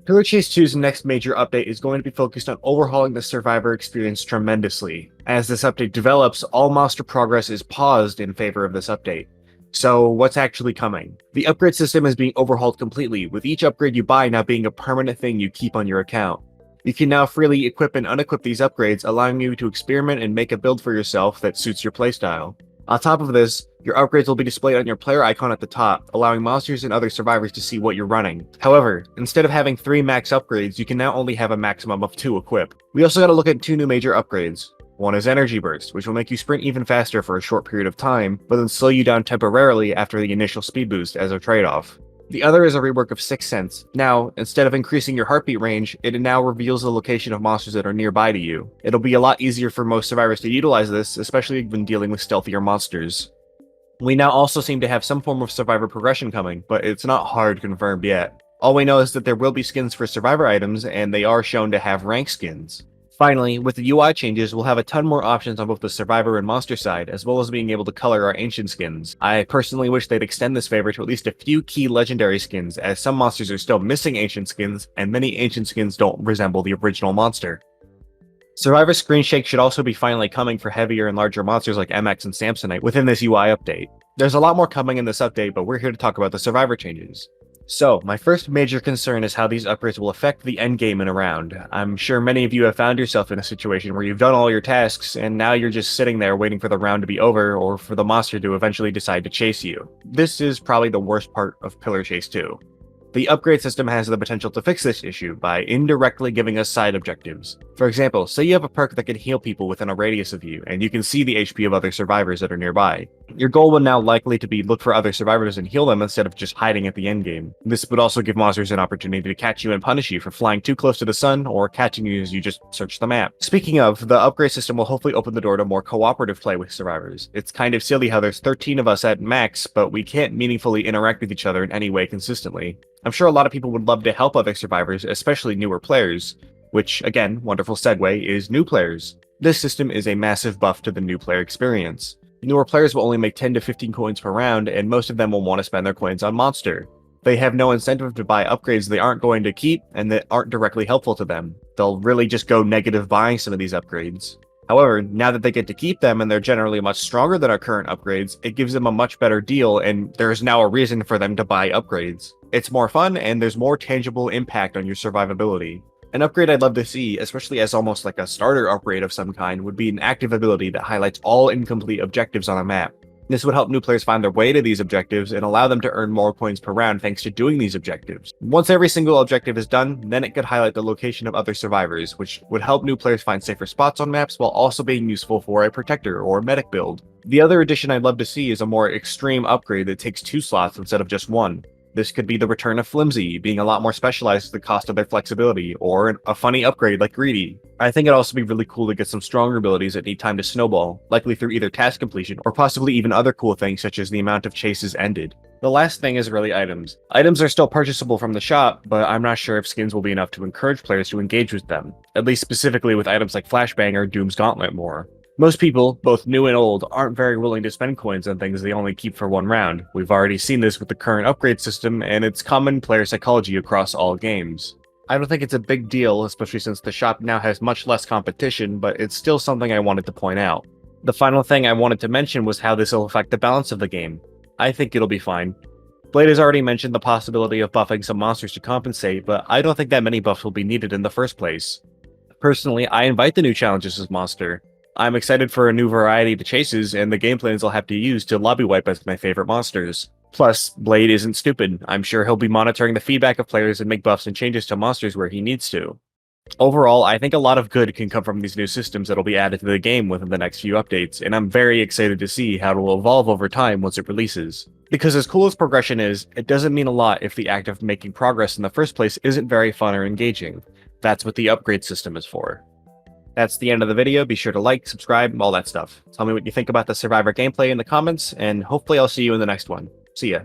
Pillar Chase 2's next major update is going to be focused on overhauling the survivor experience tremendously. As this update develops, all monster progress is paused in favor of this update. So, what's actually coming? The upgrade system is being overhauled completely, with each upgrade you buy now being a permanent thing you keep on your account. You can now freely equip and unequip these upgrades, allowing you to experiment and make a build for yourself that suits your playstyle. On top of this, your upgrades will be displayed on your player icon at the top, allowing monsters and other survivors to see what you're running. However, instead of having 3 max upgrades, you can now only have a maximum of 2 equip. We also gotta look at 2 new major upgrades. One is Energy Burst, which will make you sprint even faster for a short period of time, but then slow you down temporarily after the initial speed boost as a trade-off. The other is a rework of Sixth Sense. Now, instead of increasing your heartbeat range, it now reveals the location of monsters that are nearby to you. It'll be a lot easier for most survivors to utilize this, especially when dealing with stealthier monsters. We now also seem to have some form of survivor progression coming, but it's not hard confirmed yet. All we know is that there will be skins for survivor items, and they are shown to have rank skins. Finally, with the UI changes, we'll have a ton more options on both the survivor and monster side, as well as being able to color our ancient skins. I personally wish they'd extend this favor to at least a few key legendary skins, as some monsters are still missing ancient skins, and many ancient skins don't resemble the original monster. Survivor Screen Shake should also be finally coming for heavier and larger monsters like MX and Samsonite within this UI update. There's a lot more coming in this update, but we're here to talk about the survivor changes. So, my first major concern is how these upgrades will affect the endgame and around. I'm sure many of you have found yourself in a situation where you've done all your tasks, and now you're just sitting there waiting for the round to be over, or for the monster to eventually decide to chase you. This is probably the worst part of Pillar Chase 2. The upgrade system has the potential to fix this issue by indirectly giving us side objectives. For example, say you have a perk that can heal people within a radius of you, and you can see the HP of other survivors that are nearby. Your goal would now likely to be look for other survivors and heal them instead of just hiding at the endgame. This would also give monsters an opportunity to catch you and punish you for flying too close to the sun, or catching you as you just search the map. Speaking of, the upgrade system will hopefully open the door to more cooperative play with survivors. It's kind of silly how there's 13 of us at max, but we can't meaningfully interact with each other in any way consistently. I'm sure a lot of people would love to help other survivors, especially newer players, which, again, wonderful segue, is new players. This system is a massive buff to the new player experience. Newer players will only make 10 to 15 coins per round, and most of them will want to spend their coins on Monster. They have no incentive to buy upgrades they aren't going to keep, and that aren't directly helpful to them. They'll really just go negative buying some of these upgrades. However, now that they get to keep them and they're generally much stronger than our current upgrades, it gives them a much better deal, and there's now a reason for them to buy upgrades. It's more fun, and there's more tangible impact on your survivability. An upgrade I'd love to see, especially as almost like a starter upgrade of some kind, would be an active ability that highlights all incomplete objectives on a map. This would help new players find their way to these objectives and allow them to earn more coins per round thanks to doing these objectives. Once every single objective is done, then it could highlight the location of other survivors, which would help new players find safer spots on maps while also being useful for a protector or medic build. The other addition I'd love to see is a more extreme upgrade that takes 2 slots instead of just 1. This could be the return of Flimsy, being a lot more specialized at the cost of their flexibility, or a funny upgrade like Greedy. I think it'd also be really cool to get some stronger abilities that need time to snowball, likely through either task completion or possibly even other cool things such as the amount of chases ended. The last thing is really items. Items are still purchasable from the shop, but I'm not sure if skins will be enough to encourage players to engage with them, at least specifically with items like Flashbang or Doom's Gauntlet more. Most people, both new and old, aren't very willing to spend coins on things they only keep for 1 round. We've already seen this with the current upgrade system, and it's common player psychology across all games. I don't think it's a big deal, especially since the shop now has much less competition, but it's still something I wanted to point out. The final thing I wanted to mention was how this will affect the balance of the game. I think it'll be fine. Blade has already mentioned the possibility of buffing some monsters to compensate, but I don't think that many buffs will be needed in the first place. Personally, I invite the new challenges as Monster. I'm excited for a new variety to chases and the game plans I'll have to use to lobby wipe as my favorite monsters. Plus, Blade isn't stupid. I'm sure he'll be monitoring the feedback of players and make buffs and changes to monsters where he needs to. Overall, I think a lot of good can come from these new systems that'll be added to the game within the next few updates, and I'm very excited to see how it will evolve over time once it releases. Because as cool as progression is, it doesn't mean a lot if the act of making progress in the first place isn't very fun or engaging. That's what the upgrade system is for. That's the end of the video. Be sure to like, subscribe, all that stuff. Tell me what you think about the Survivor gameplay in the comments, and hopefully I'll see you in the next one. See ya.